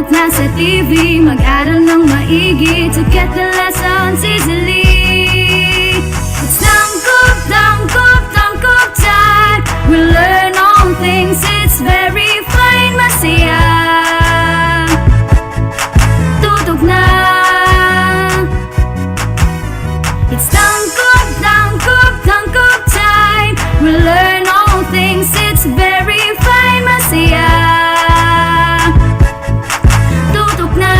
Tumutok na sa TV, mag-aral ng maigi to get the lessons easily. It's tangkop, tangkop, tangkop time. We learn all things, it's very fine, masaya. Tutok na. It's tangkop, tangkop, tangkop time. We learn all things, it's very fine, masaya. Tutok na.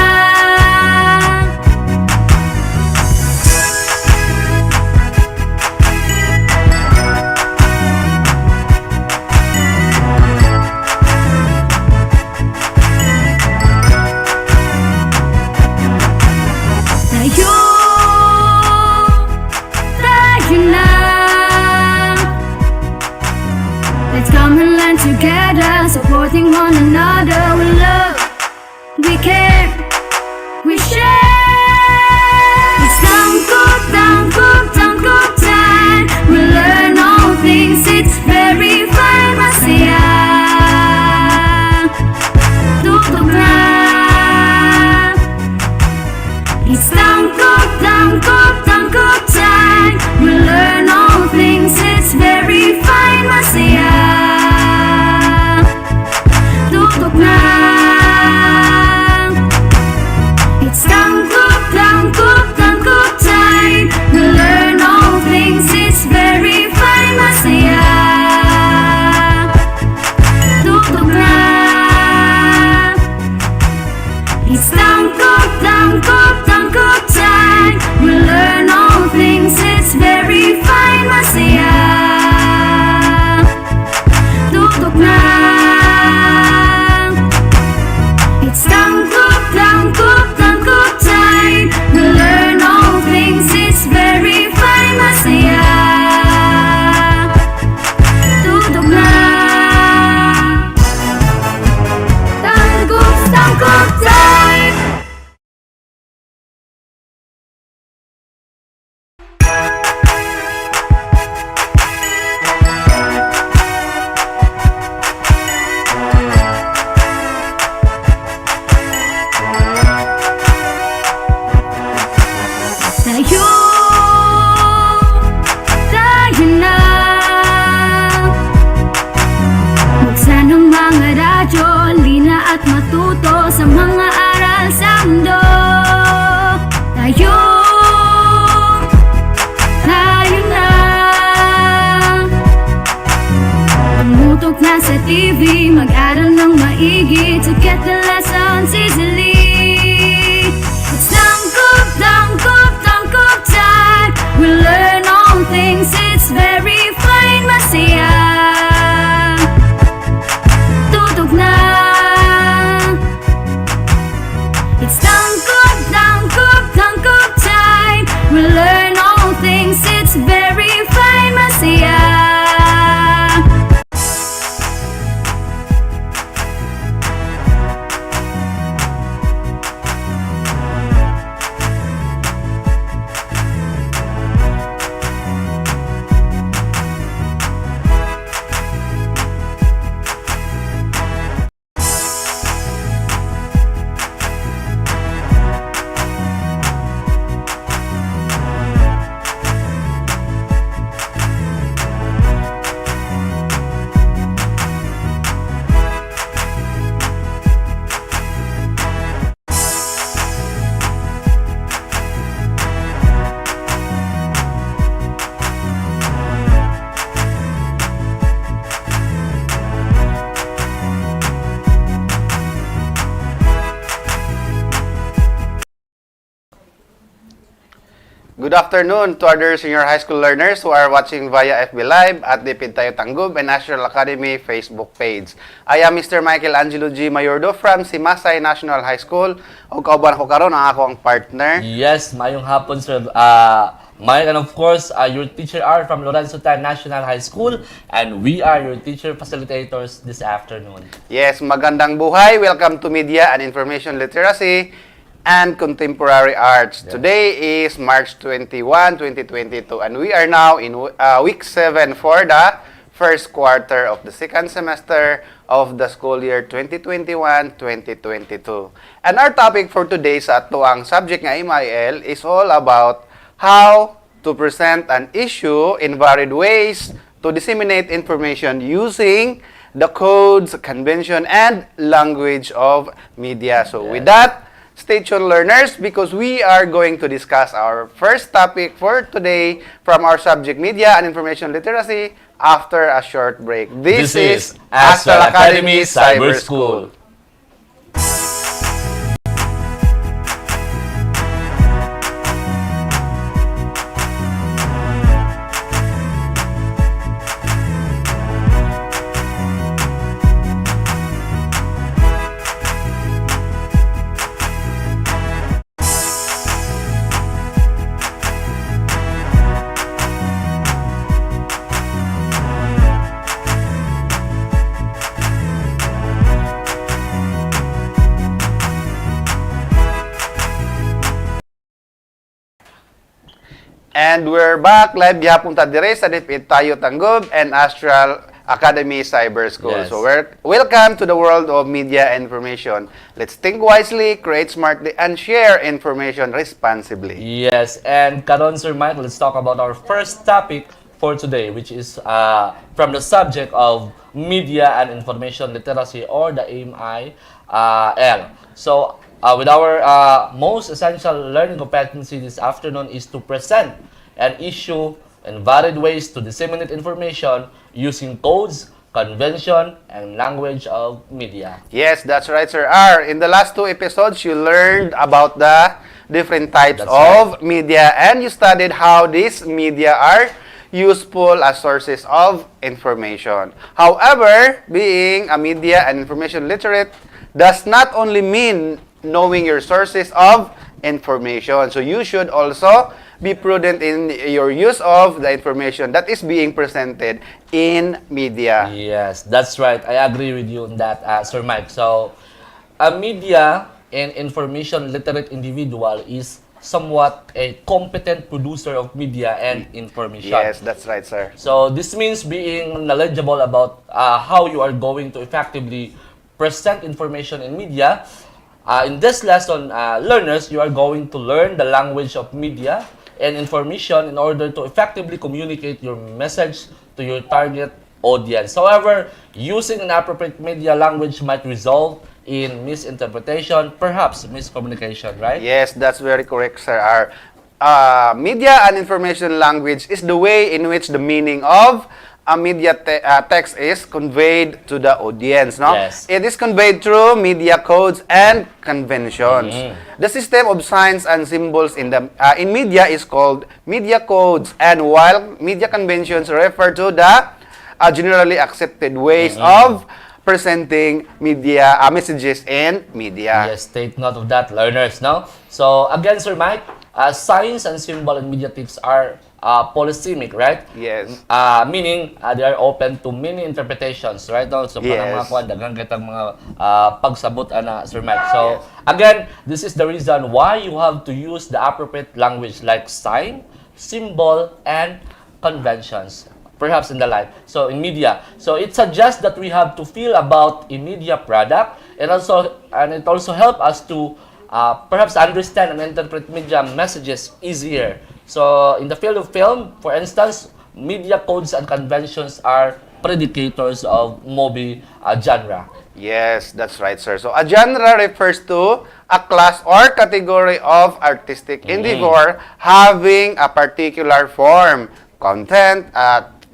Let's come and learn together, supporting one another. We love, we care, we share. It's tangkop, tangkop, tangkop time. We learn all things, it's very fine, masaya. Tutok na. It's tangkop, tangkop, tangkop time. We learn all things, it's very fine, masaya. Tutok na. It's tangkop, tangkop, tangkop time. We learn all things, it's very fine, masaya. Tutok na. It's tangkop, tangkop, tangkop time. We learn all things, it's very fine, masaya. Tutok na. It's tangkop, tangkop, tangkop time. We learn all things, it's very fine, masaya. Tutok na. Tangkop, tangkop time. Tayo na. Buksan ang mga radyo, lina at matuto sa mga aral sa mundo. Tayo na. Tumutok na sa TV, mag-aral ng maigi to get the lessons easily. It's tangkop, tangkop, tangkop time. We learn all things, it's very fine, masaya. Tutok na. It's tangkop, tangkop, tangkop time. We learn all things, it's very fine, masaya. Good afternoon to other senior high school learners who are watching via FB Live at the Pintayo Tanggub and Astral Academy Facebook page. I am Mr. Michael Angelo G. Mayordo from Simasay National High School. O kauban ako karon ang ako ang partner. Yes, mayong hapon sir. Mike and of course, your teacher are from Lorenzo Tan National High School and we are your teacher facilitators this afternoon. Yes, magandang buhay. Welcome to Media and Information Literacy and Contemporary Arts. Yeah. Today is March 21, 2022 and we are now in week 7 for the first quarter of the second semester of the school year 2021-2022. And our topic for today sa atuang subject nga MIL is all about how to present an issue in varied ways to disseminate information using the codes, convention, and language of media. So with that, stay tuned, learners, because we are going to discuss our first topic for today from our subject media and information literacy after a short break. This is Astral Academy Cyber School. And we're back live gihapon ta dire sa Dipit Tayo Tanggob and Astral Academy Cyber School. Yes. So welcome to the world of media and information. Let's think wisely, create smartly, and share information responsibly. Yes, and karon Sir Mike, let's talk about our first topic for today, which is from the subject of media and information literacy, or the MIL. So with our most essential learning competency this afternoon is to present an issue in varied ways to disseminate information using codes, convention, and language of media. Yes, that's right, Sir R. In the last two episodes, you learned about the different types That's of media, and you studied how these media are useful as sources of information. However, being a media and information literate does not only mean knowing your sources of information. So you should also be prudent in your use of the information that is being presented in media. Yes, that's right. I agree with you on that, Sir Mike. So, a media and information literate individual is somewhat a competent producer of media and information. Yes, that's right, sir. So, this means being knowledgeable about how you are going to effectively present information in media. In this lesson, learners, you are going to learn the language of media and information in order to effectively communicate your message to your target audience. However, using an appropriate media language might result in misinterpretation, perhaps miscommunication, right? Yes, that's very correct, sir. Our media and information language is the way in which the meaning of a media text is conveyed to the audience, no? Yes. It is conveyed through media codes and conventions. The system of signs and symbols in media is called media codes, and while media conventions refer to the generally accepted ways of presenting media messages in media. Yes, take note of that, learners, no? So, again, Sir Mike, signs and symbol and media tips are polysemic, right? Yes. Meaning, they are open to many interpretations, right? No? So, parang mga Yes. kuwan, daghang kitang mga pagsabot, Sir Mike. So, again, this is the reason why you have to use the appropriate language like sign, symbol, and conventions, perhaps in the life. So, in media. So, it suggests that we have to feel about a media product, and it also helps us to perhaps understand and interpret media messages easier. So, in the field of film, for instance, media codes and conventions are predicators of movie genre. Yes, that's right, sir. So, a genre refers to a class or category of artistic endeavor having a particular form, content,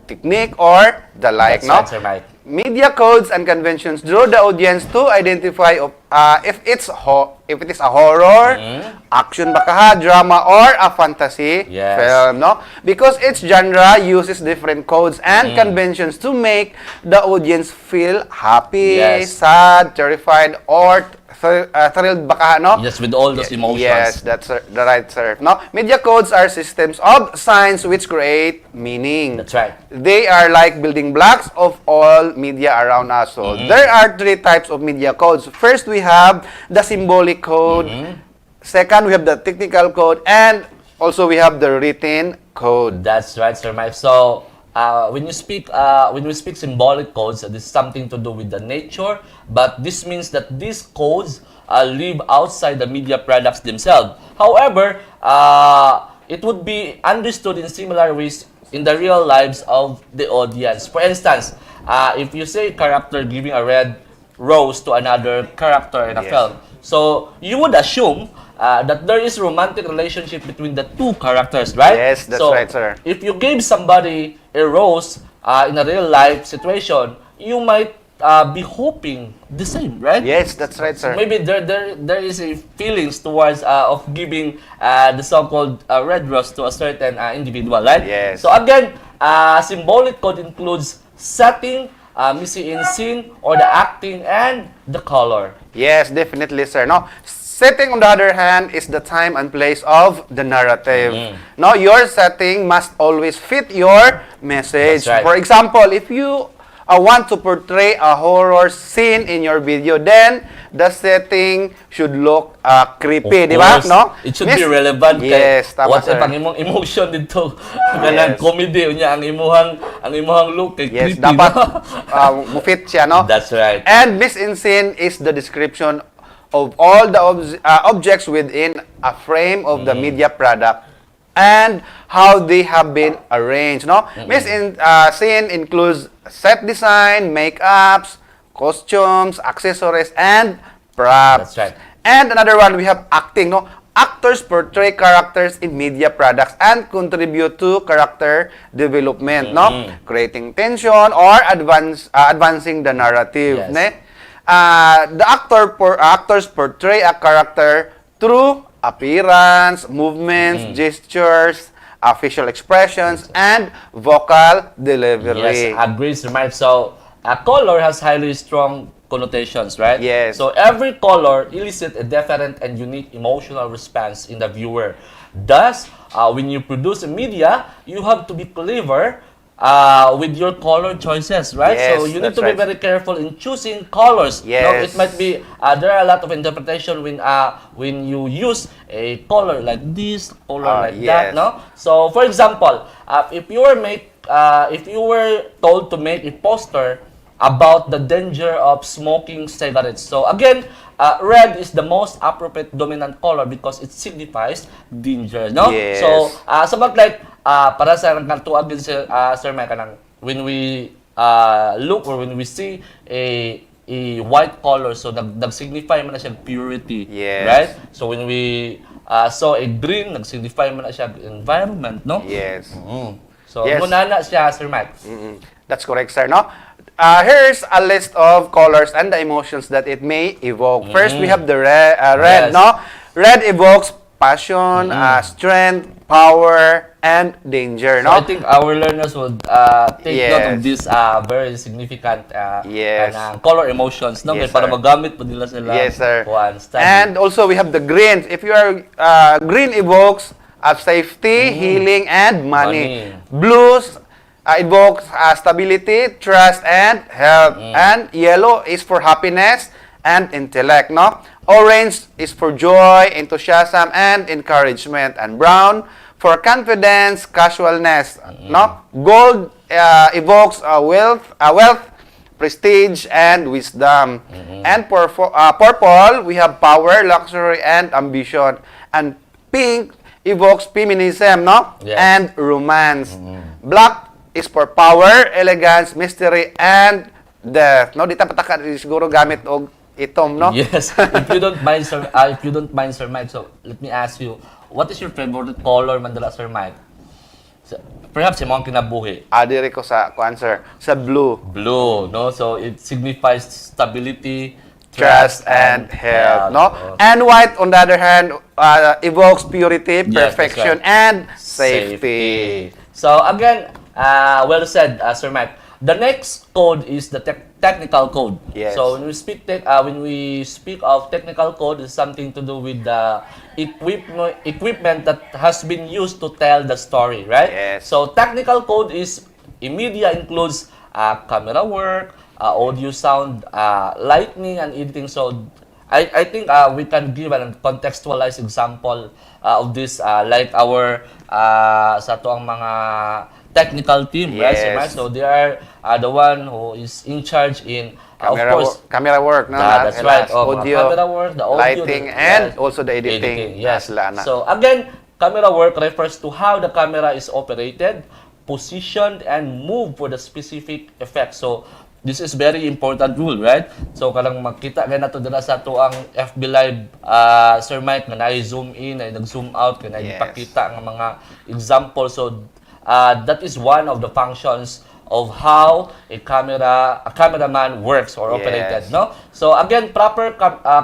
technique, or the like, That's no? right, Sir Mike. Media codes and conventions draw the audience to identify if it is a horror, action baka drama, or a fantasy Yes. film, no? Because each genre uses different codes and conventions to make the audience feel happy, Yes. sad, terrified, or thrilled baka, no? Yes, with all those emotions. Yes, that's the right, sir. No, media codes are systems of signs which create meaning. That's right. They are like building blocks of all media around us. So there are three types of media codes. First, we have the symbolic code. Second, we have the technical code, and also we have the written code. That's right, Sir Mike. So, when we speak symbolic codes, this is something to do with the nature, but this means that these codes live outside the media products themselves. However, it would be understood in similar ways in the real lives of the audience. For instance, if you say character giving a red rose to another character in a film, so you would assume that there is romantic relationship between the two characters, right? Yes, that's so, right, sir. If you gave somebody a rose in a real life situation, you might be hoping the same, right? Yes, that's right, sir. Maybe there is a feelings towards of giving the so-called red rose to a certain individual, right? Yes. So again, symbolic code includes setting, missing in scene, or the acting and the color. Yes, definitely, sir. No, setting on the other hand is the time and place of the narrative. No, your setting must always fit your message. That's right. For example, if you want to portray a horror scene in your video, then the setting should look creepy, di ba? No? It should be relevant Yes, kay tama, what's sir. ang imong emotion dito. Kanang comedy unya ang imuhang look kay Yes, creepy. dapat no? mufit siya, no? That's right. And miss in scene is the description of all the objects within a frame of the media product and how they have been arranged, no? Miss in scene includes set design, makeups, costumes, accessories, and props. That's right. And another one, we have acting, no? Actors portray characters in media products and contribute to character development, no? Creating tension or advancing the narrative, Yes. ne? The actors portray a character through appearance, movements, gestures, facial expressions, and vocal delivery. Yes, agree, Sir Mike. So, color has highly strong connotations, right? Yes. So, every color elicits a different and unique emotional response in the viewer. Thus, when you produce a media, you have to be clever with your color choices, right? Yes, so, you need that's to be right. very careful in choosing colors. Yes. Now, it might be, there are a lot of interpretation when you use a color like this, color like that, yes. no? So, for example, if you were told to make a poster about the danger of smoking cigarettes, so again, red is the most appropriate dominant color because it signifies danger, no? Yes. So, somewhat like para sa nagtuag din Sir Mike kanang when we look or when we see a white color, so nag-signify man na siya purity, Yes. right? So when we saw a green, nag-signify man na siya environment, no? Yes. So Yes. muna na siya, Sir Mike. That's correct, sir, no? Here's a list of colors and the emotions that it may evoke. First, we have the red, Yes. no? Red evokes passion, strength, power, and danger, So no? I think our learners would take note of Yes. this very significant Yes. color emotions, no? Yes, Para sir. magamit po nila sila. Yes, sir. Study. And also, we have the greens. If you are, green evokes safety, healing, and money. Blues evokes stability, trust, and health. And yellow is for happiness and intellect, no? Orange is for joy, enthusiasm, and encouragement. And brown for confidence, casualness, no? Gold evokes wealth, prestige, and wisdom. And purple, we have power, luxury, and ambition. And pink evokes feminism, no? Yes. And romance. Black is for power, elegance, mystery, and death. No, di ta pataka siguro gamit og itom, no? Yes. If you don't mind, Sir Mike, so let me ask you, what is your favorite color mandala, Sir Mike? So, perhaps imong kinabuhi. Diri ko sa answer sa blue. Blue, no? So it signifies stability, Trust and health, no? Oh. And white, on the other hand, evokes purity, Yes, that's perfection, right. and safety. So again, well said, Sir Mike. The next code is the technical code. Yes. So when we speak of technical code, it's something to do with the equipment that has been used to tell the story, right? Yes. So technical code is media includes camera work, audio, sound, lighting, and editing. So I think we can give a contextualized example of this, like our sa to ang mga technical team, right, Sir Mike? Yes. So they are the one who is in charge in, of Camera, course, camera work, no? that's right. Mga Audio, camera work, the audio, lighting, yes, and also the editing. Yes. Sila na. So again, camera work refers to how the camera is operated, positioned, and moved for the specific effect. So this is very important rule, right? So kanang makita kay nato dira sa ato ang FB Live, Sir Mike, na zoom in, ay nag-zoom out, kay Yes. ipakita nga mga example. So that is one of the functions of how a cameraman works or operated, Yes. no? So again, proper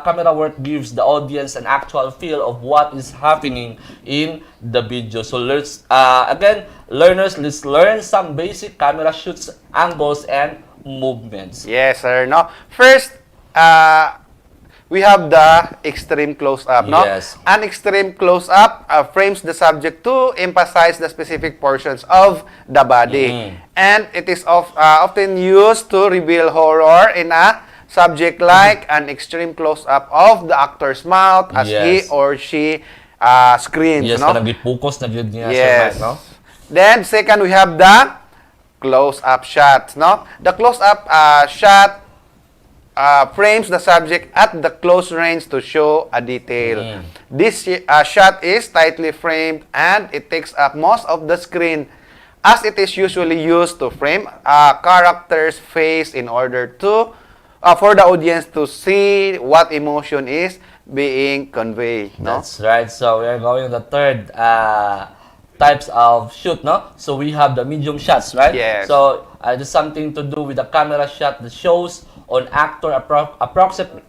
camera work gives the audience an actual feel of what is happening in the video. So let's again, learners, let's learn some basic camera shoots, angles, and movements. Yes, sir. No. First, we have the extreme close-up. No. Yes. An extreme close-up frames the subject to emphasize the specific portions of the body, and it is often used to reveal horror in a subject, like an extreme close-up of the actor's mouth as he Yes. or she screams. Yes, no. kanang gi-focus na gyud niya, Sir Yes. Mike, no? Then second, we have the close-up shot. No, the close-up shot frames the subject at the close range to show a detail. This shot is tightly framed and it takes up most of the screen, as it is usually used to frame a character's face in order to for the audience to see what emotion is being conveyed. No? That's right. So we are going to the third types of shoot, no? So we have the medium shots, right? Yes. So it is something to do with the camera shot that shows on actor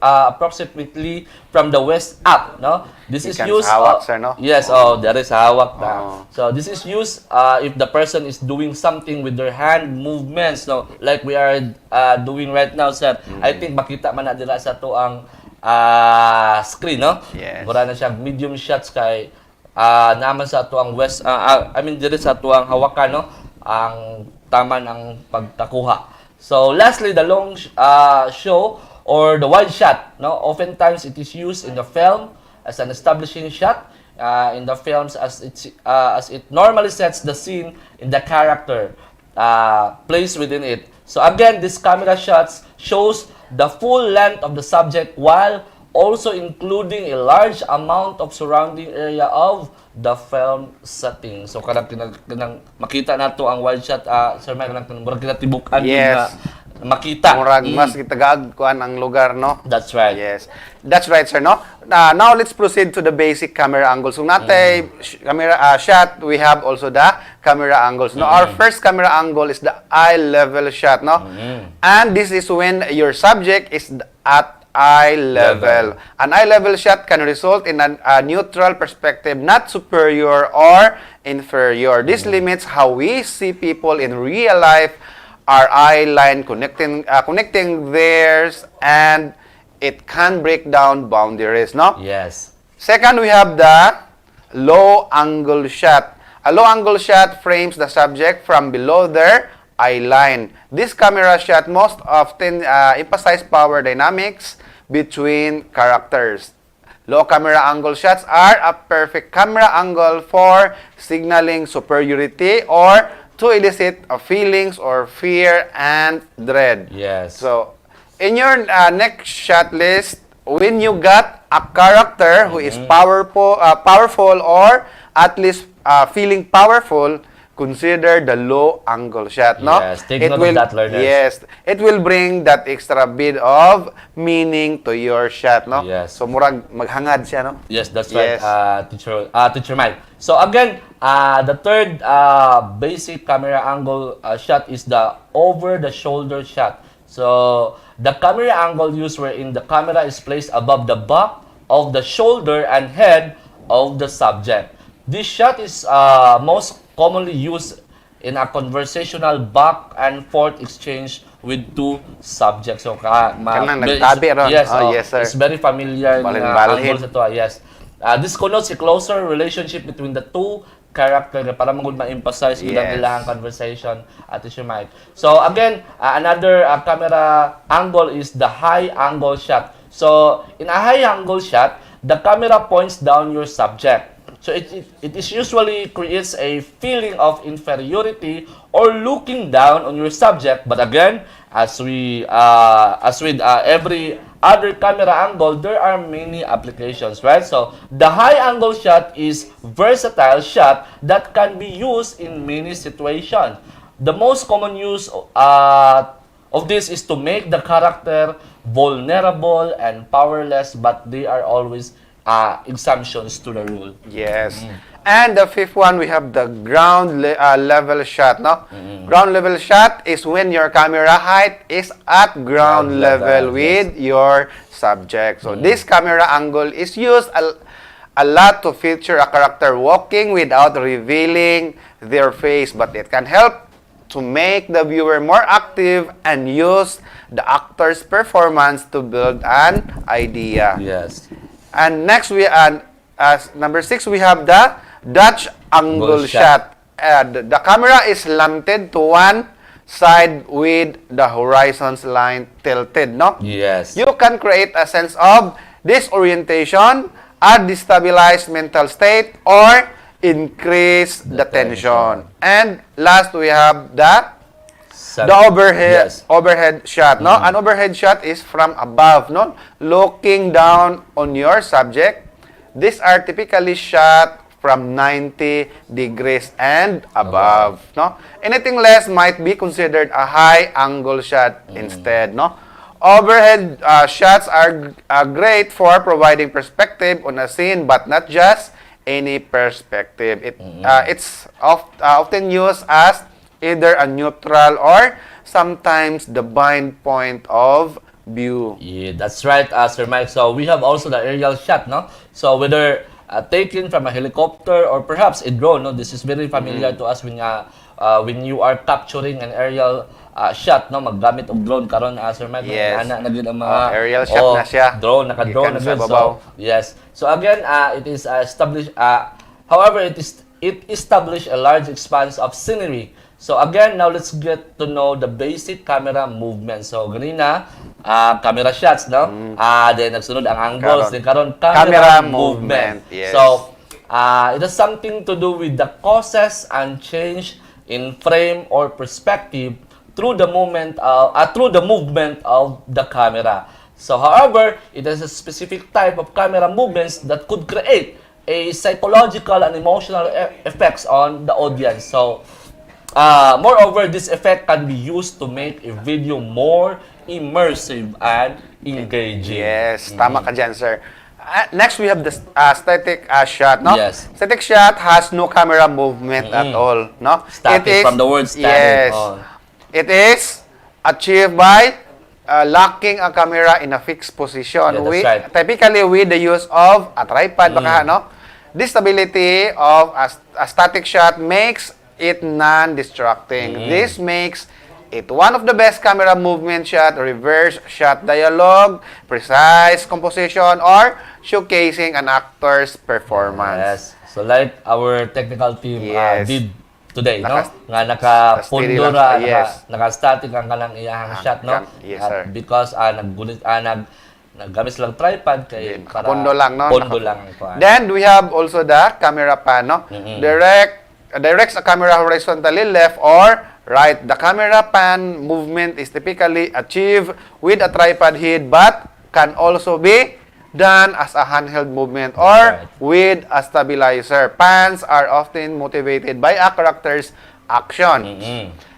approximately from the waist up, no? This is Ikan used. hawak, sir, no? Yes. Oh, there is hawak na. Oh. So this is used if the person is doing something with their hand movements, no? Like we are doing right now, sir. I think makita man na dira sa to ang screen, no? Yes. Mura na siya medium shots kay naman sa ato ang west, I mean diri sa ato ang hawakan, no? Ang tama ng pagtakuha. So lastly, the long show or the wide shot, no? Oftentimes it is used in the film as an establishing shot in the films, as it normally sets the scene in the character placed within it. So again, this camera shots shows the full length of the subject while also including a large amount of surrounding area of the film setting. So kanang makita nato ang wide shot, Sir Mike, kanang murag kinatibukan Yes. na makita. Murag mas kitagag kuan ang lugar, no? That's right. Yes. That's right, sir, no? Now, let's proceed to the basic camera angles. So, natay camera shot, we have also the camera angles. No, our first camera angle is the eye level shot, no? And this is when your subject is at eye level. An eye level shot can result in a neutral perspective, not superior or inferior. This limits how we see people in real life. Our eye line connecting theirs, and it can break down boundaries, no? Yes. Second, we have the low angle shot. A low angle shot frames the subject from below their eye line. This camera shot most often emphasize power dynamics between characters. Low camera angle shots are a perfect camera angle for signaling superiority or to elicit feelings or fear and dread. Yes. So, in your next shot list, when you got a character who is powerful or at least feeling powerful, consider the low angle shot, no? Yes, take note of that, learners. Yes, it will bring that extra bit of meaning to your shot, no? Yes. So murag maghangad siya, no? Yes, that's right, Yes. Teacher Mike. So again, the third basic camera angle shot is the over-the-shoulder shot. So the camera angle used wherein the camera is placed above the back of the shoulder and head of the subject. This shot is most commonly used in a conversational back and forth exchange with two subjects. So Kanang nagtabi ron. yes, Oh, yes, sir. it's very familiar Balhin-balhin. angle sa to. Yes. This connotes a closer relationship between the two characters para magud ma-emphasize with ang Yes. ilang conversation at Teacher Mike. So again, another camera angle is the high angle shot. So in a high angle shot, the camera points down your subject. So it is usually creates a feeling of inferiority or looking down on your subject. But again, as with every other camera angle, there are many applications, right? So the high angle shot is versatile shot that can be used in many situations. The most common use of this is to make the character vulnerable and powerless, but they are always exemptions to the rule. Yes. And the fifth one, we have the level shot, no? Ground level shot is when your camera height is at ground level with your subject. So this camera angle is used a lot to feature a character walking without revealing their face, but it can help to make the viewer more active and use the actor's performance to build an idea. Yes. And next, as number 6, we have the Dutch angle shot. The camera is slanted to one side with the horizon's line tilted, no? Yes. You can create a sense of disorientation, a destabilized mental state, or increase the tension. And last, we have the overhead shot, no? An overhead shot is from above, no? Looking down on your subject. These are typically shot from 90 degrees and above, no? Anything less might be considered a high angle shot instead, no? Overhead shots are great for providing perspective on a scene, but not just any perspective. It's often used as either a neutral or sometimes the bind point of view. Yeah, that's right, Sir Mike. So we have also the aerial shot, no? So whether taken from a helicopter or perhaps a drone, no? This is very familiar to us when you are capturing an aerial shot, no? Maggamit og drone karon, Sir Mike. Yes. Na gid ang mga aerial shot na siya. Drone, naka-drone na gid. So, yes. So again, it is established. However, it established a large expanse of scenery. So again, now let's get to know the basic camera movement. So ganina, camera shots, no? Then nagsunod ang angles, then karon camera movement. Yes. So it has something to do with the causes and change in frame or perspective through the movement of the camera. So however, it has a specific type of camera movements that could create a psychological and emotional effects on the audience. So moreover, this effect can be used to make a video more immersive and engaging. Yes, tama ka dyan, sir. Next, we have the static shot, no? Yes. Static shot has no camera movement at all, no? Static, from the word static. Yes. It is achieved by locking a camera in a fixed position. Yeah, that's right. Typically, with the use of a tripod, baka, no? This stability of a static shot makes it non-distracting. This makes it one of the best camera movement shot, reverse shot dialogue, precise composition, or showcasing an actor's performance. Yes. So like our technical team did today, no? Nga naka-pundo ra, yes. naka-static ang kanang iyahang shot, no? Yes, sir. Because naggamit lang tripod kay para pundo lang, no? Pundo lang ang kuan. Then we have also the camera pan, no? Directs a camera horizontally left or right. The camera pan movement is typically achieved with a tripod head, but can also be done as a handheld movement or with a stabilizer. Pans are often motivated by a character's action.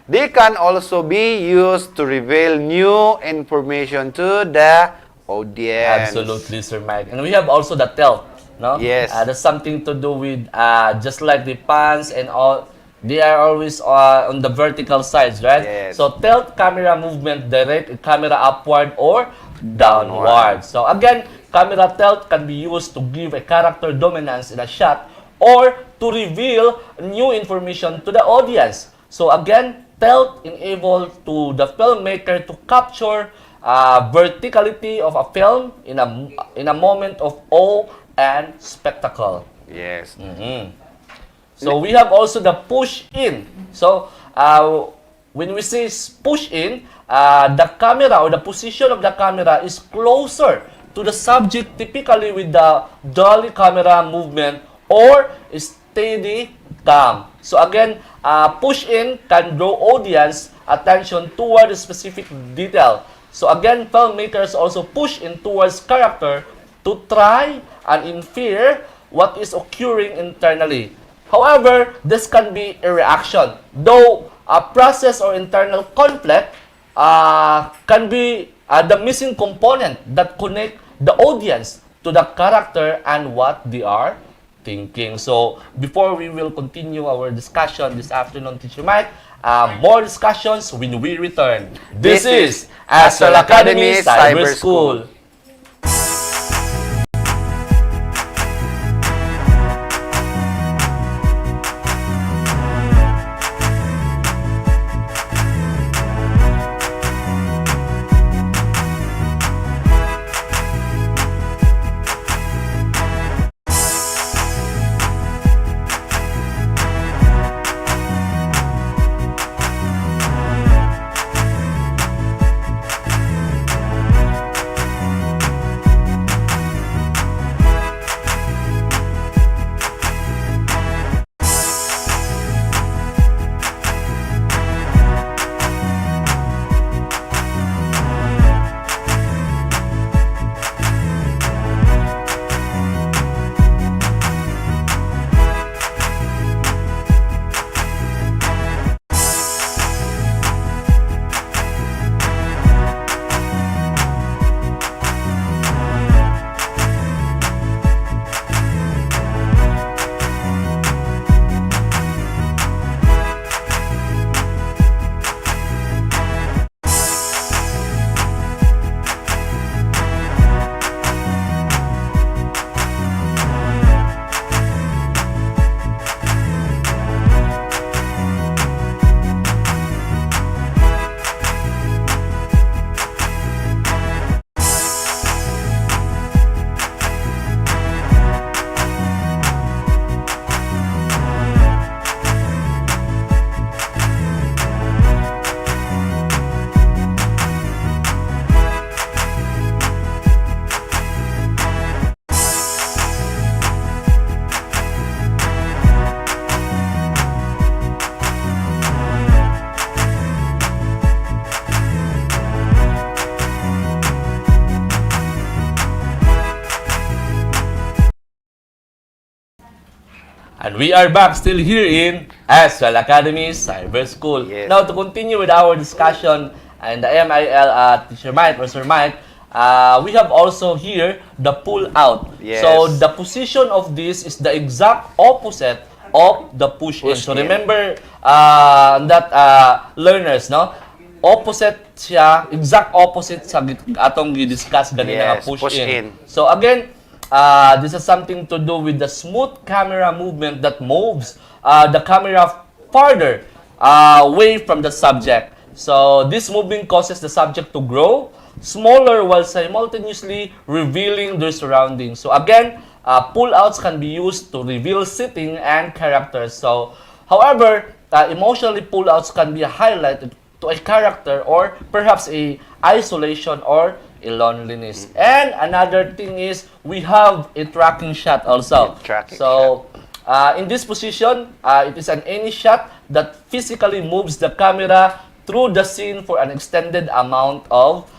They can also be used to reveal new information to the audience. Absolutely, Sir Mike. And we have also the tilt, no? Yes. That's something to do with just like the pans and all. They are always on the vertical sides, right? Yes. So tilt camera movement, direct camera upward or downward. So again, camera tilt can be used to give a character dominance in a shot or to reveal new information to the audience. So again, tilt enables to the filmmaker to capture verticality of a film in a moment of awe and spectacle. Yes. So we have also the push in. So when we say push in, the camera or the position of the camera is closer to the subject, typically with the dolly camera movement or steady cam. So again, push in can draw audience attention toward a specific detail. So again, filmmakers also push in towards character to try and infer what is occurring internally. However, this can be a reaction, though a process or internal conflict can be the missing component that connect the audience to the character and what they are thinking. So, before we will continue our discussion this afternoon, Teacher Mike, more discussions when we return. This is Astral Academy Cyber School. And we are back still here in Astral Academy Cyber School. Yes. Now, to continue with our discussion and the MIL Teacher Mike or Sir Mike, we have also here the pull out. Yes. So, the position of this is the exact opposite of the push in. So, remember that learners, no? Opposite siya, exact opposite sa atong gi-discuss ganina nga push in. So, again, this has something to do with the smooth camera movement that moves the camera farther away from the subject. So this movement causes the subject to grow smaller while simultaneously revealing their surroundings. So again, pull-outs can be used to reveal setting and characters. So, however, emotionally pull-outs can be highlighted to a character or perhaps a isolation or a loneliness. And another thing is we have a tracking shot also. In this position, it is an any shot that physically moves the camera through the scene for an extended amount of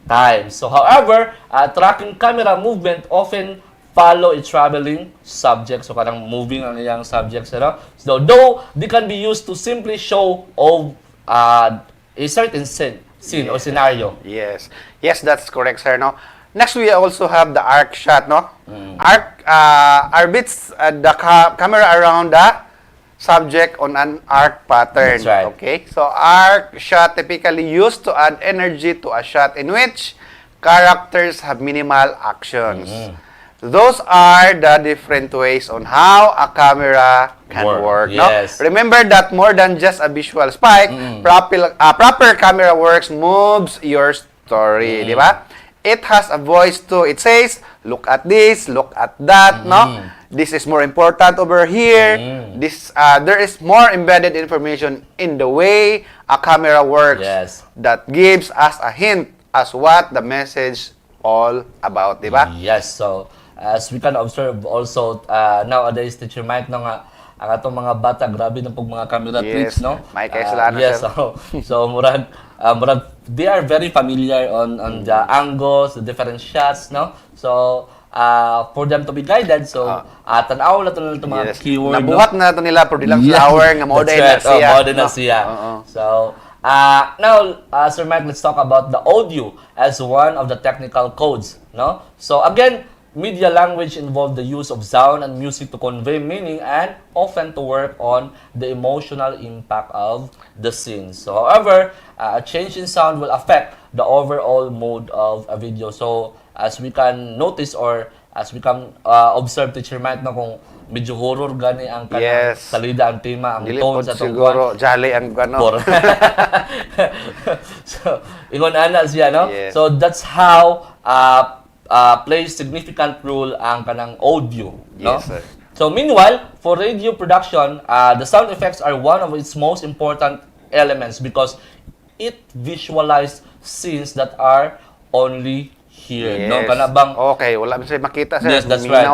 time. So however, tracking camera movement often follow a traveling subject. So kanang moving ang iyang subjects. So though they can be used to simply show of a certain scene or scenario. Yes, that's correct, sir. No. Next, we also have the arc shot. No, arc orbits the camera around the subject on an arc pattern. That's right. Okay, so arc shot typically used to add energy to a shot in which characters have minimal actions. Those are the different ways on how a camera can work. Yes. No? Remember that more than just a visual spike, proper camera works moves your story, di ba? It has a voice too. It says, look at this, look at that, no? This is more important over here. This there is more embedded information in the way a camera works that gives us a hint as what the message all about, di ba? Yes. So as we can observe also nowadays, Teacher Mike, no nga, ang atong mga bata, grabe na pong mga camera tricks, no? May kaislaan na, yes, sir. so murag, they are very familiar on the angles, the different shots, no? So, for them to be guided, so, tanaw na ito na ito mga keyword, Nabuhat na ito nila, pero di lang flower, nga modern na siya. Modern na siya. So, now, Sir Mike, let's talk about the audio as one of the technical codes, no? So, again, media language involves the use of sound and music to convey meaning and often to work on the emotional impact of the scene. So, however, a change in sound will affect the overall mood of a video. So, as we can notice or as we can observe, Teacher Mike, na kung medyo horror gani ang kanang salida, ang tema, ang tone sa itong siguro, jolly ang gano. So, ingon ana siya, no? Yes. So, that's how plays significant role ang kanang audio, no? Yes, sir. So meanwhile, for radio production, the sound effects are one of its most important elements because it visualizes scenes that are only here, no? Kana bang okay, wala man siya makita, sir. Yes, that's right.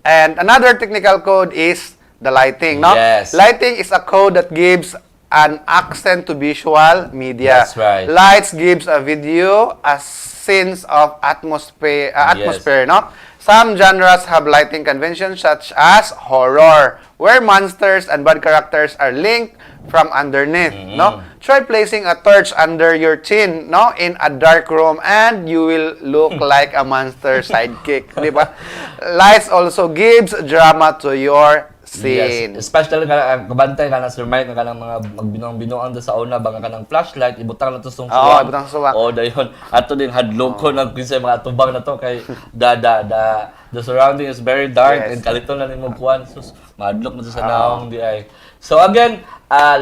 And another technical code is the lighting, no? Yes. Lighting is a code that gives an accent to visual media. That's right. Lights gives a video a sense of atmosphere, no? Some genres have lighting conventions such as horror, where monsters and bad characters are linked from underneath, no? Try placing a torch under your chin, no, in a dark room and you will look like a monster sidekick, di ba? Lights also gives drama to your scene. Yes, especially kabantay ka na Sir Mike, ka ng mga magbinong-binoang sa una, baka ka ng flashlight, ibutang na ito sa suwang. Ibutang sa suwang. Dayon, ato din hadlok ko ng kinsay mga tubang na to kay the surrounding is very dark and kalito na ni mo kuan. Sus, madlok mo sa naong di ay. So again,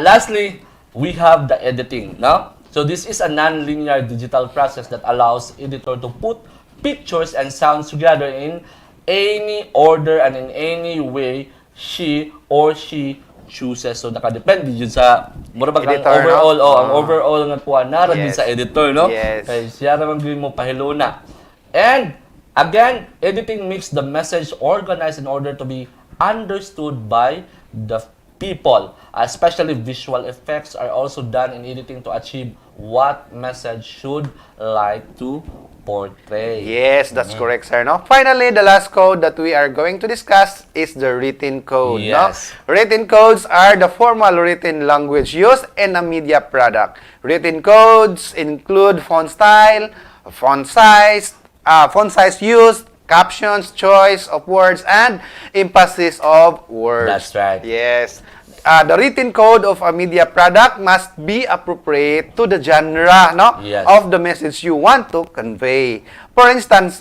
lastly, we have the editing, no? So this is a non-linear digital process that allows editor to put pictures and sounds together in any order and in any way she chooses. So nakadepende yun sa mura ba ang overall ang overall nga kuha na rin sa editor, no? Kay siya naman gawin mo pahiluna. And again, editing makes the message organized in order to be understood by the people. Especially visual effects are also done in editing to achieve what message should like to portray. Yes, that's correct, sir. No? Finally, the last code that we are going to discuss is the written code. Yes. No? Written codes are the formal written language used in a media product. Written codes include font style, font size used, captions, choice of words, and emphasis of words. That's right. Yes. The written code of a media product must be appropriate to the genre, no, of the message you want to convey. For instance,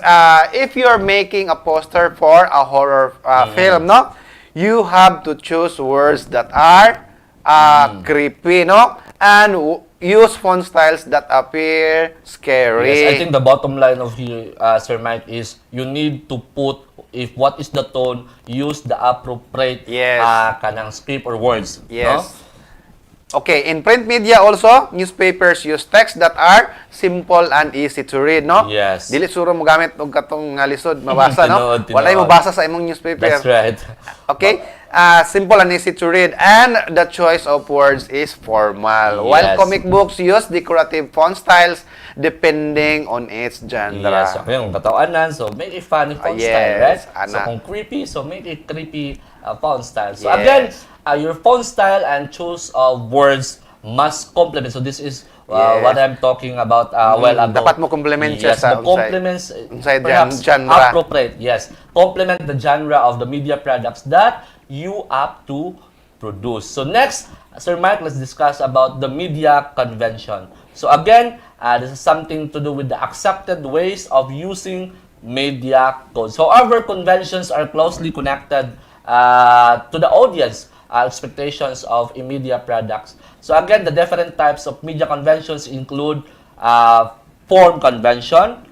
if you're making a poster for a horror film, no, you have to choose words that are creepy, no, and use font styles that appear scary. Yes, I think the bottom line of here, Sir Mike, is you need to put if what is the tone, use the appropriate kanang script or words. Yes. No? Okay, in print media also, newspapers use text that are simple and easy to read, no? Yes. Dili suro mo gamit og katong nga lisod mabasa, no? Walay mo basa sa imong newspaper. That's right. Okay? Simple and easy to read, and the choice of words is formal. While comic books use decorative font styles depending on its genre. Yes, so yung batawanan, so make a funny font style, right? So kung creepy, so make a creepy font style. So again, your font style and choice of words must complement. So this is what I'm talking about well ago. Dapat mo complement siya sa complements perhaps genre. Appropriate, yes. Complement the genre of the media products that you have to produce. So next, Sir Mike, let's discuss about the media convention. So again, this is something to do with the accepted ways of using media codes. However, conventions are closely connected to the audience expectations of media products. So again, the different types of media conventions include form convention,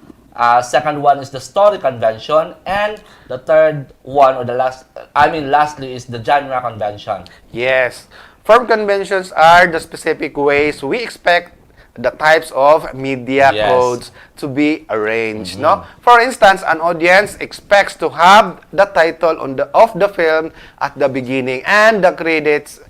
second one is the story convention, and the third one, or lastly is the genre convention. Yes. Form conventions are the specific ways we expect the types of media Yes. codes to be arranged, no? For instance, an audience expects to have the title of the film at the beginning and the credits,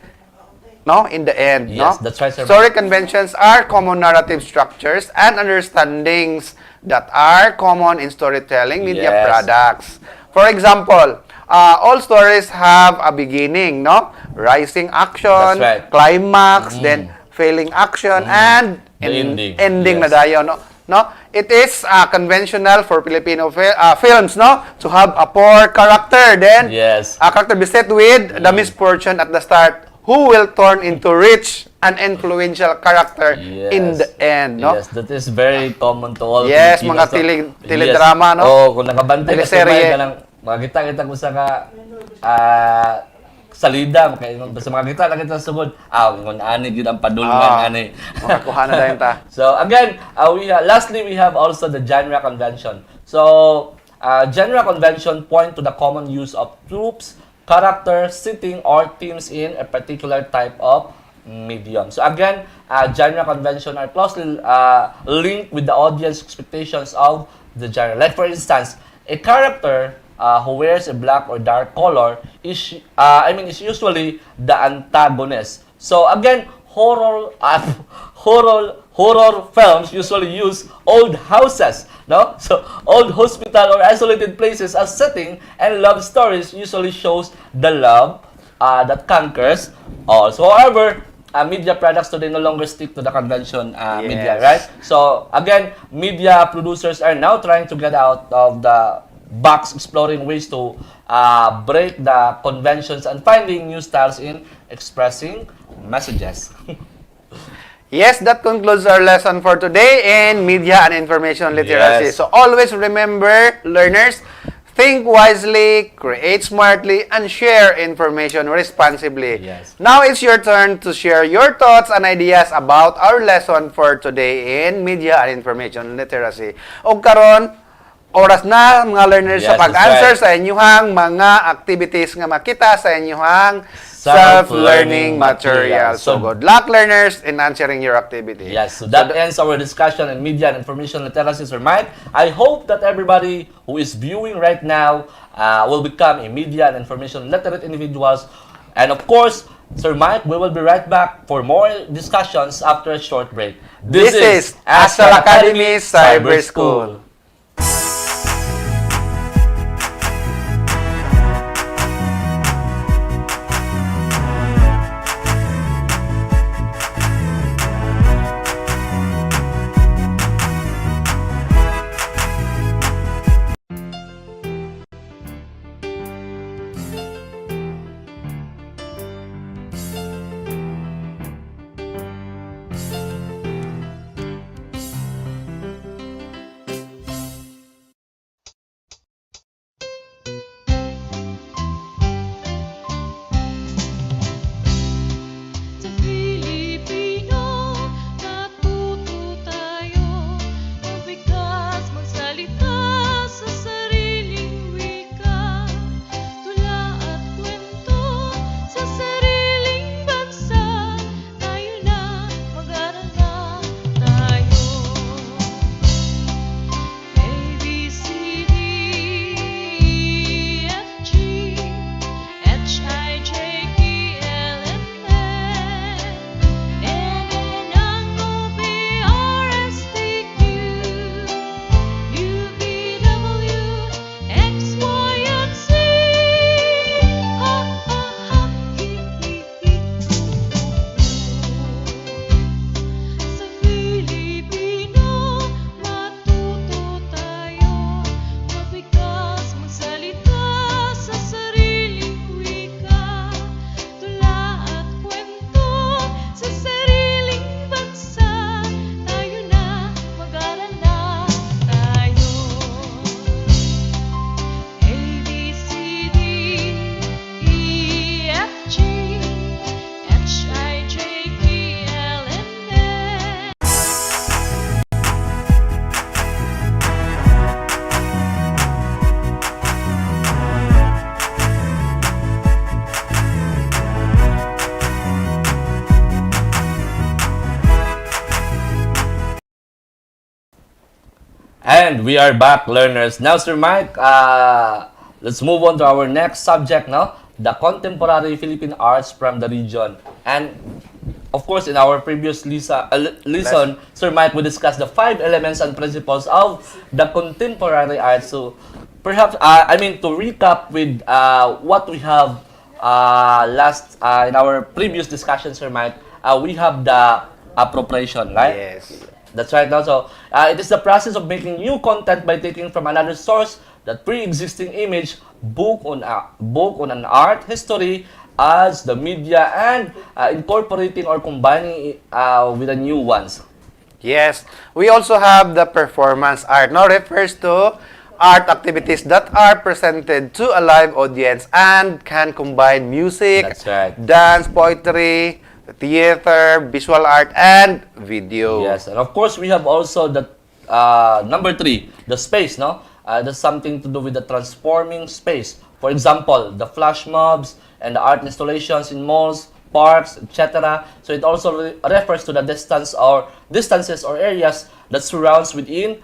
no, in the end, Yes, no? that's right, sir. Story conventions are common narrative structures and understandings that are common in storytelling media Yes. products. For example, all stories have a beginning, no? Rising action, That's right. climax, then failing action, and The ending. ending na Yes. dayon, no? No? It is conventional for Filipino films, no? To have a poor character, then Yes. a character beset with the misfortune at the start, who will turn into rich and influential character in the end, no? Yes, that is very common to all Yes, Filipinos. mga teledrama, no? Oh, kung nakabantay ka sa Teleserye. may ganang makita-kita ko sa ka salida, basta makakita lang kita sa sugod. Ngon ani gid ang padulngan ani. Makakuha na dayon ta. So again, lastly we have also the genre convention. So genre convention point to the common use of tropes, characters, setting, or themes in a particular type of medium. So again, genre convention are closely linked with the audience expectations of the genre. Like for instance, a character who wears a black or dark color is usually the antagonist. So again, horror films usually use old houses, no? So old hospital or isolated places as setting, and love stories usually shows the love that conquers all. So however, media products today no longer stick to the convention media, Yes. right? So again, media producers are now trying to get out of the box, exploring ways to break the conventions and finding new styles in expressing messages. Yes, that concludes our lesson for today in media and information literacy. Yes. So always remember, learners, think wisely, create smartly, and share information responsibly. Yes. Now it's your turn to share your thoughts and ideas about our lesson for today in media and information literacy. O karon, oras na mga learners Yes, sa pag-answer that's sa inyong mga activities nga makita sa inyong self-learning material. So good luck, learners, in answering your activity. Yes, so that ends our discussion in media and information literacy, Sir Mike. I hope that everybody who is viewing right now will become a media and information literate individuals. And of course, Sir Mike, we will be right back for more discussions after a short break. This is Astral Academy Cyber School. And we are back, learners. Now, Sir Mike, let's move on to our next subject now, the contemporary Philippine arts from the region. And of course, in our previous lesson, Sir Mike, we discussed the 5 elements and principles of the contemporary arts. So perhaps, to recap with what we have in our previous discussion, Sir Mike, we have the appropriation, right? Yes. That's right now. So, it is the process of making new content by taking from another source that pre-existing image, book on an art history as the media and incorporating or combining with the new ones. Yes. We also have the performance art. Now refers to art activities that are presented to a live audience and can combine music, That's right. dance, poetry, theater, visual art, and video. Yes, and of course we have also the number 3, the space. No, that's something to do with the transforming space. For example, the flash mobs and the art installations in malls, parks, etc. So it also refers to the distances or areas that surrounds within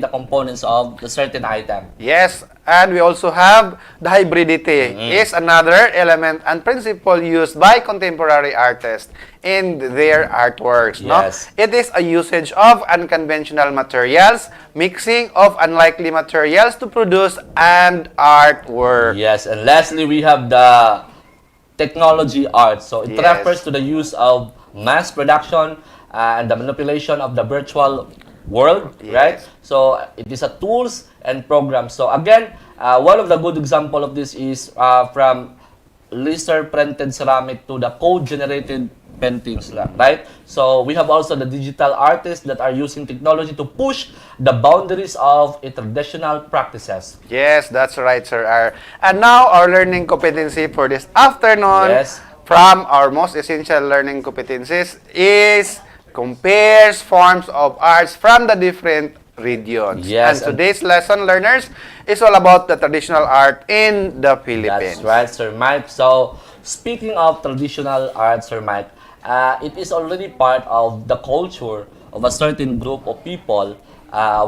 the components of the certain item. Yes, and we also have the hybridity is another element and principle used by contemporary artists in their artworks. Yes. No? It is a usage of unconventional materials, mixing of unlikely materials to produce an artwork. Yes, and lastly we have the technology art. So it Yes. refers to the use of mass production and the manipulation of the virtual world, Yes. right? So it is a tools and programs. So again, one of the good example of this is from laser printed ceramic to the code generated paintings, right? So we have also the digital artists that are using technology to push the boundaries of a traditional practices. Yes, that's right, Sir R. And now our learning competency for this afternoon Yes. from our most essential learning competencies is compares forms of arts from the different regions. Yes, And today's lesson, learners, is all about the traditional art in the Philippines. That's right, Sir Mike. So, speaking of traditional art, Sir Mike, it is already part of the culture of a certain group of people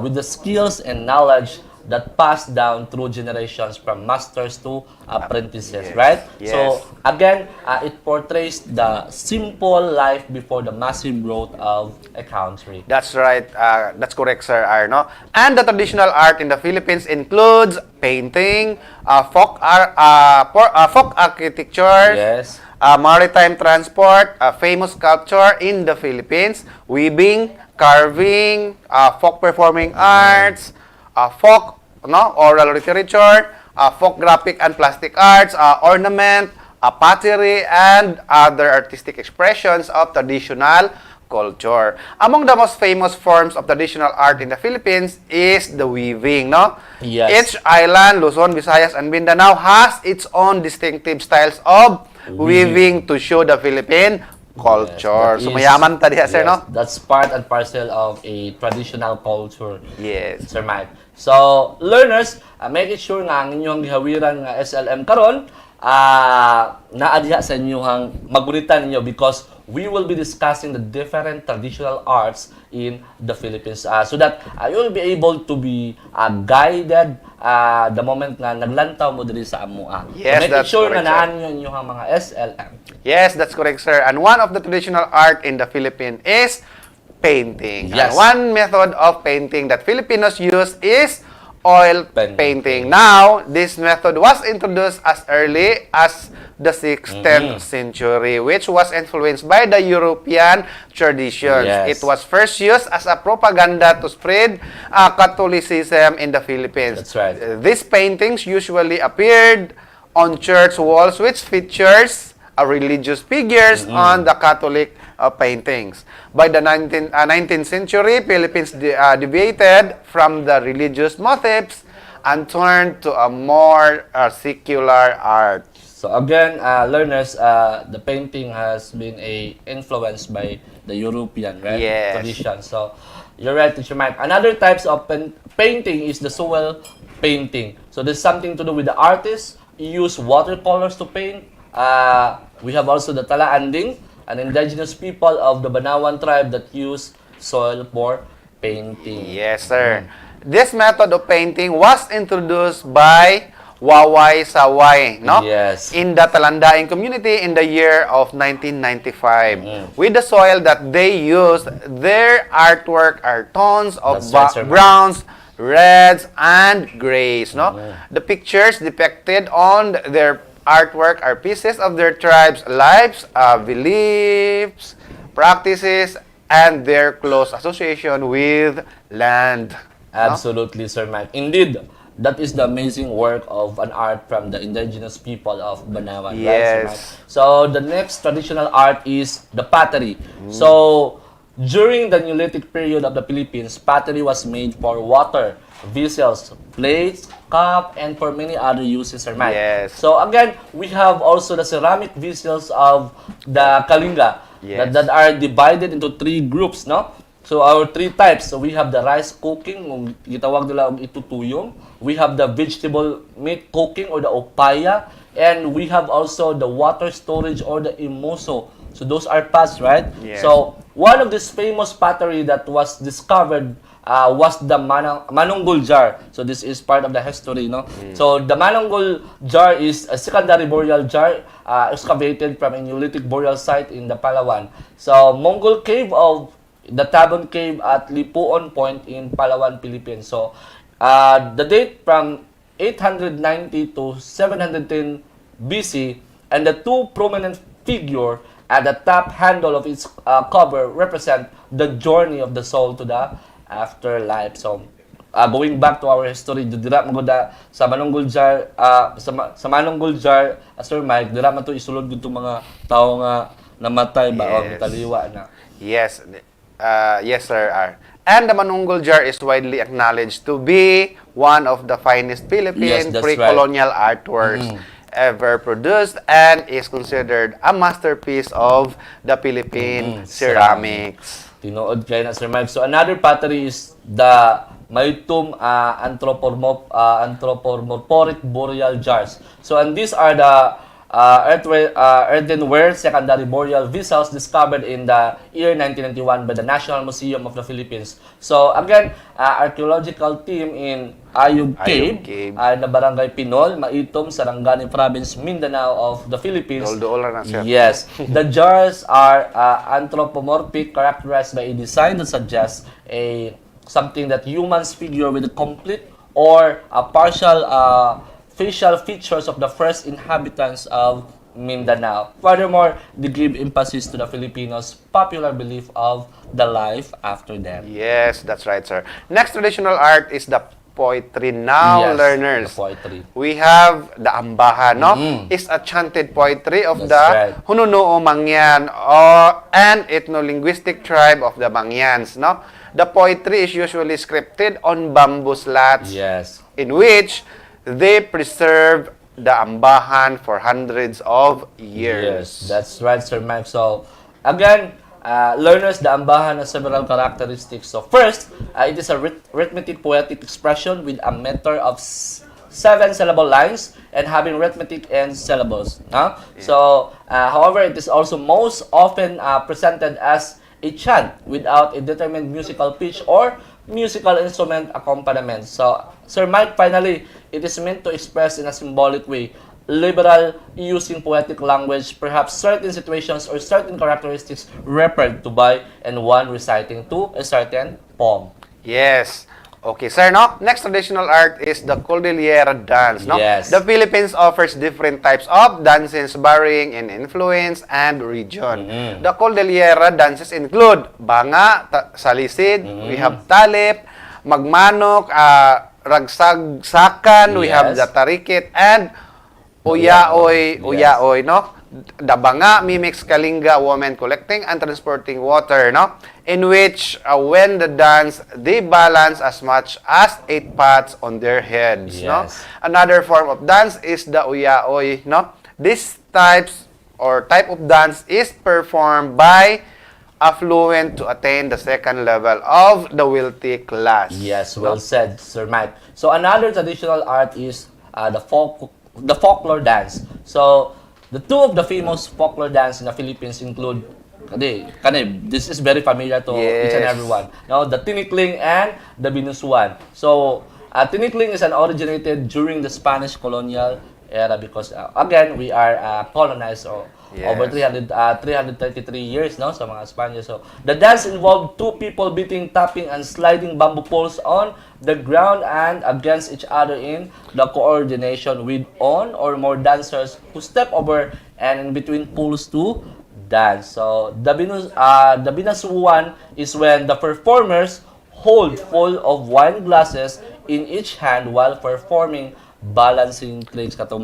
with the skills and knowledge that passed down through generations from masters to apprentices, Yes, right? yes. So, again, it portrays the simple life before the massive growth of a country. That's right. That's correct, Sir Arno. And the traditional art in the Philippines includes painting, folk architecture, Yes. Maritime transport, famous sculpture in the Philippines, weaving, carving, folk performing arts, folk oral literature, folk graphic and plastic arts, ornament, pottery, and other artistic expressions of traditional culture. Among the most famous forms of traditional art in the Philippines is the weaving, no? Yes. Each island, Luzon, Visayas, and Mindanao has its own distinctive styles of weaving to show the Philippine culture. Yes, So, that is- mayaman ta diha, sir, no? That's part and parcel of a traditional culture. Yes. Sir Mike. So, learners, make it sure nga ang inyong gihawiran nga SLM karon naadya sa inyong magunitan ninyo because we will be discussing the different traditional arts in the Philippines so that you will be able to be guided the moment nga naglantaw mo diri sa amua. Yes, so, make it that's sure correct, na sir. naan nyo inyong mga SLM. Yes, that's correct, sir. And one of the traditional art in the Philippines is painting. Yes. And one method of painting that Filipinos use is oil painting. Now, this method was introduced as early as the 6th, 10th century, which was influenced by the European traditions. Yes. It was first used as a propaganda to spread Catholicism in the Philippines. That's right. These paintings usually appeared on church walls, which features religious figures on the Catholic paintings. By the 19th century, Philippines deviated from the religious motifs and turned to a more secular art. So again, learners, the painting has been influenced by the European, right? Yes. Tradition. So you're right, Teacher Mike. Another types of painting is the soil painting. So there's something to do with the artists. You use watercolors to paint. We have also the Talaanding, an indigenous people of the Banawan tribe that use soil for painting. Yes, sir. This method of painting was introduced by Waway Saway, no? Yes. In the Talandaing community in the year of 1995. With the soil that they used, their artwork are tones of That's right, sir. browns, reds, and grays, no? The pictures depicted on their artwork are pieces of their tribe's lives, beliefs, practices, and their close association with land. No? Absolutely, Sir Mike. Indeed, that is the amazing work of an art from the indigenous people of Banawan. Right, Sir Mike? Yes. So, the next traditional art is the pottery. So, during the Neolithic period of the Philippines, pottery was made for water, vessels, plates, cup, and for many other uses, Sir Mike. Yes. So, again, we have also the ceramic vessels of the Kalinga Yes. that are divided into 3 groups, no? So, our 3 types. So, we have the rice cooking, kung gitawag nila og itutuyong. We have the vegetable meat cooking or the opaya. And we have also the water storage or the imoso. So, those are pots, right? Yes. So, one of this famous pottery that was discovered was the Manunggul jar. So, this is part of the history, no? So, the Manunggul jar is a secondary burial jar excavated from a Neolithic burial site in the Palawan. So, Mongol cave of the Tabon Cave at Lipuon Point in Palawan, Philippines. So, the date from 890 to 710 BC, and the 2 prominent figure at the top handle of its cover represent the journey of the soul to the afterlife. So, going back to our history, dira magoda sa Manunggul jar, sa Manunggul jar, Sir Mike, dira man to isulod gud mga tawo nga namatay ba o Yes. taliwa na. Yes. Yes, sir. And the Manunggul jar is widely acknowledged to be one of the finest Philippine Yes, that's pre-colonial artworks ever produced and is considered a masterpiece of the Philippine ceramics. Tinuod kay na Sir Mike. So another pottery is the Maitum anthropomorphic burial jars. So and these are the earthenware secondary burial vessels discovered in the year 1991 by the National Museum of the Philippines. So again, archaeological team in Ayub Cave, na Barangay Pinol, Maitum, Sarangani Province, Mindanao of the Philippines. Dool-doola na siya. Yes. The jars are anthropomorphic, characterized by a design that suggests something that humans figure with a complete or a partial facial features of the first inhabitants of Mindanao. Furthermore, they give emphasis to the Filipinos' popular belief of the life after death. Yes, that's right, sir. Next traditional art is the poetry. Now, Yes, learners, the poetry. we have the ambahan, no? It's a chanted poetry of That's the right. Hununoo Mangyan and ethno-linguistic tribe of the Mangyans, no? The poetry is usually scripted on bamboo slats Yes. in which they preserve the ambahan for hundreds of years. Yes, that's right, Sir Mike. So, again, learners, the ambahan has several characteristics. So, first, it is a rhythmic poetic expression with a meter of 7 syllable lines and having rhythmic end syllables. So, however, it is also most often presented as a chant without a determined musical pitch or musical instrument accompaniment. So, Sir Mike, finally, it is meant to express in a symbolic way, liberal using poetic language, perhaps certain situations or certain characteristics referred to by and one reciting to a certain poem. Yes. Okay, sir, no? Next traditional art is the Cordillera dance, no? Yes. The Philippines offers different types of dances varying in influence and region. The Cordillera dances include banga, salisid, we have talip, magmanok, ragsagsakan, we have Yes. the tarikit, and uyaoy, Yes. no? The banga mimics Kalinga women collecting and transporting water, no? In which, when the dance, they balance as much as 8 pots on their heads, no? Yes. Another form of dance is the uyaoy, no? This type of dance is performed by affluent to attain the second level of the wealthy class. Yes, well said, Sir Mike. So another traditional art is the folklore dance. So the two of the famous folklore dance in the Philippines include This is very familiar to each and Yes. everyone. Now, the tinikling and the binusuan. So, tinikling is originated during the Spanish colonial era because, again, we are colonized over Yes. 333 years no, sa mga Spanish. So, the dance involved two people beating, tapping, and sliding bamboo poles on the ground and against each other in the coordination with one or more dancers who step over and in between poles to dance. So, the binasuan is when the performers hold full of wine glasses in each hand while performing balancing tricks katong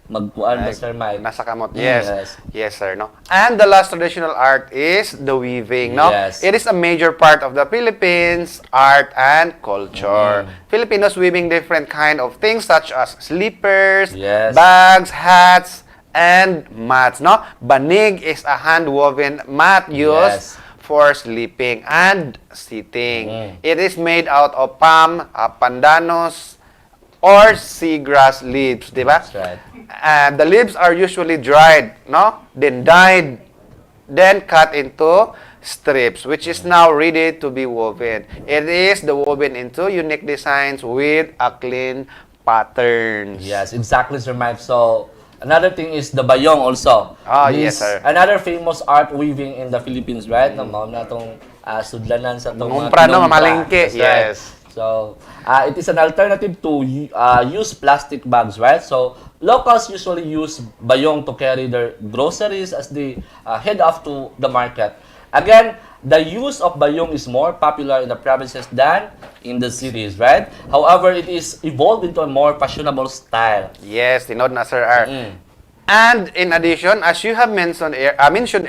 magkuan Mr. Mike. Nasa kamot. Yes. Yes. Yes, sir, no. And the last traditional art is the weaving, no. Yes. It is a major part of the Philippines art and culture. Filipinos weaving different kind of things such as slippers, Yes. bags, hats, and mats, no. Banig is a hand-woven mat used Yes. for sleeping and sitting. It is made out of palm, pandanus, or seagrass leaves, di ba? That's right. And the leaves are usually dried, no? Then dyed, then cut into strips, which is now ready to be woven. It is woven into unique designs with a clean patterns. Yes, exactly, Sir Mike. So, another thing is the bayong also. Ah, This, yes, sir. Another famous art weaving in the Philippines, right? Na mao na tong sudlanan sa tong Mangumpra, no? kinumpra. Mamalingke, That's right. yes. So, it is an alternative to use plastic bags, right? So, locals usually use bayong to carry their groceries as they head off to the market. Again, the use of bayong is more popular in the provinces than in the cities, right? However, it is evolved into a more fashionable style. Yes, tinod na, Sir R. And in addition, as you have mentioned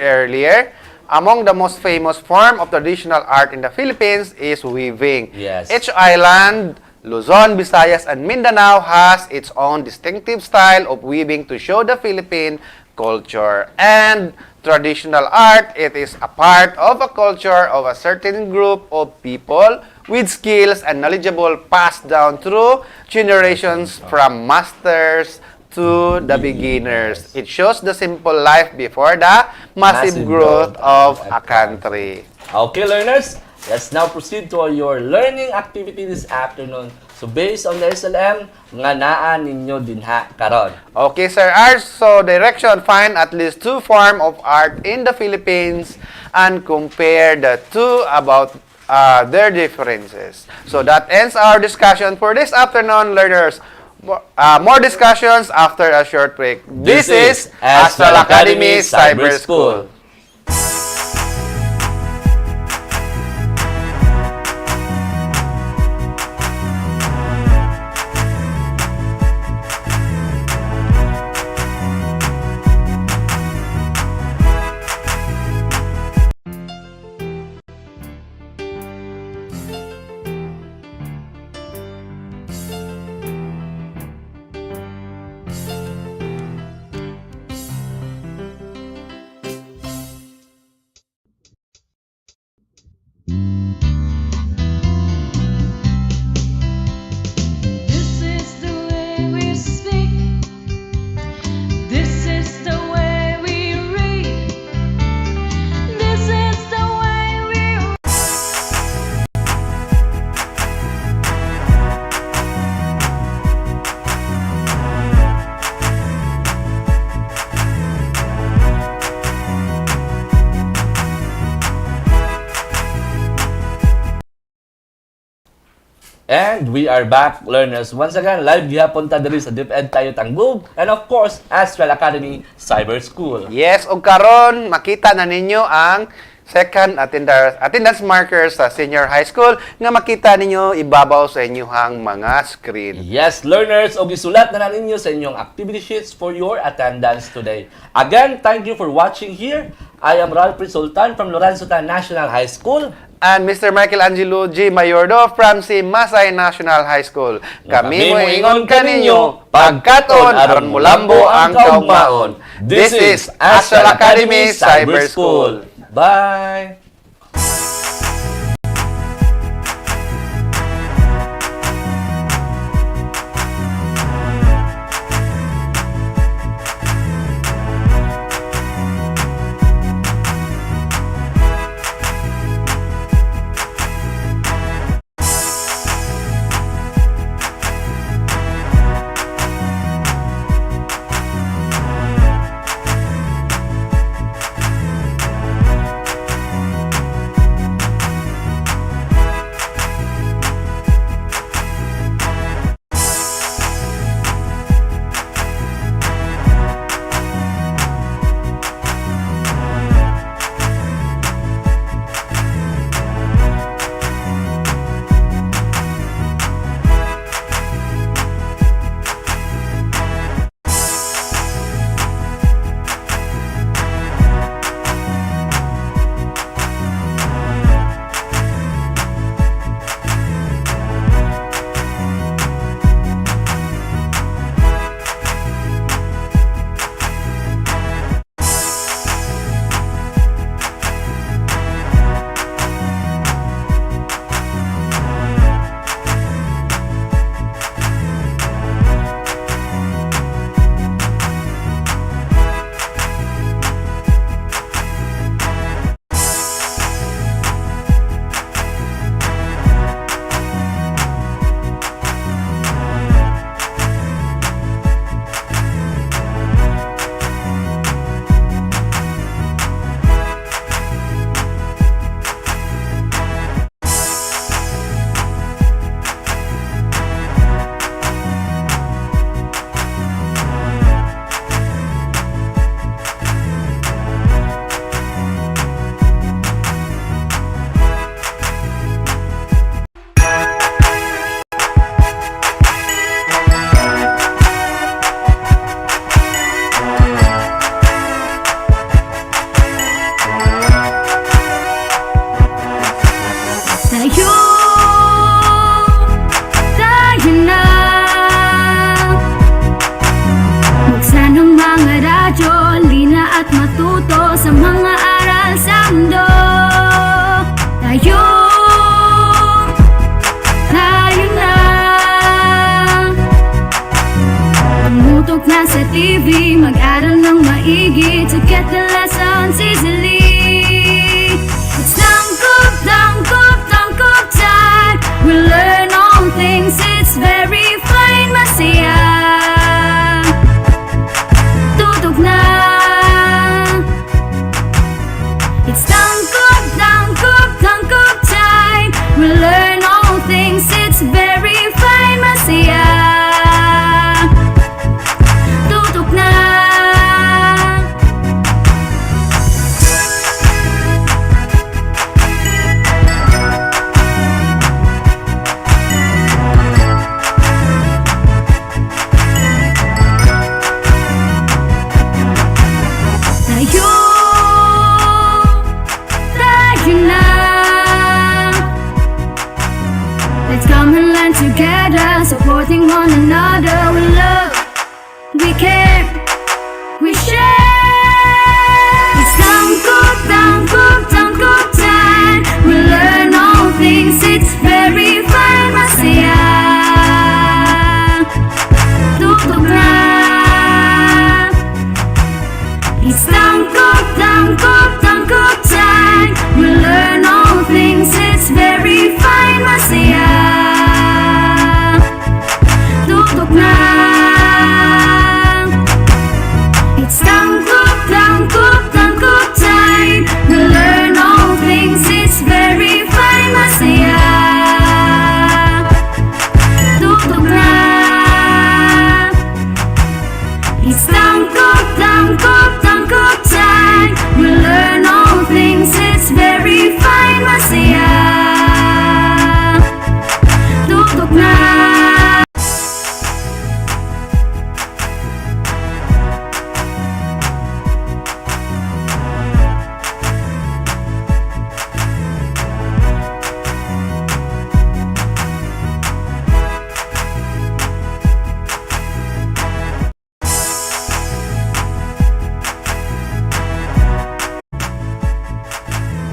earlier, among the most famous form of traditional art in the Philippines is weaving. Yes. Each island, Luzon, Visayas, and Mindanao has its own distinctive style of weaving to show the Philippine culture. And traditional art, it is a part of a culture of a certain group of people with skills and knowledgeable passed down through generations from masters to the beginners. It shows the simple life before the massive growth of a country. Okay, learners, let's now proceed to your learning activity this afternoon. So, based on the SLM, nga naa ninyo dinha karon. Okay, Sir Ars. So, direction, find at least two forms of art in the Philippines and compare the two about their differences. So, that ends our discussion for this afternoon, learners. More discussions after a short break. This is Astral Academy Cyber School. This is the way we speak. This is the way we read. This is the way we And we are back, learners. Once again, live gihapon ta diri sa DepEd tayo tanggub. And of course, Astral Academy Cyber School. Yes, og karon makita na ninyo ang second attendance markers sa senior high school nga makita ninyo ibabaw sa inyong mga screen. Yes, learners, og isulat na ninyo sa inyong activity sheets for your attendance today. Again, thank you for watching here. I am Ralph Sultan from Lorenzo National High School. And Mr. Michelangelo G. Mayordo from Masay National High School. Kami mo ingon kaninyo, pagkaton aron mulambo ang kaugmaon. This is Astral Academy Cyber School. Bye! manonood na sa TV, mag-aral ng maigi to get the lessons easily. It's tangkop, tangkop, tangkop time. We learn all things, it's very fine, masaya.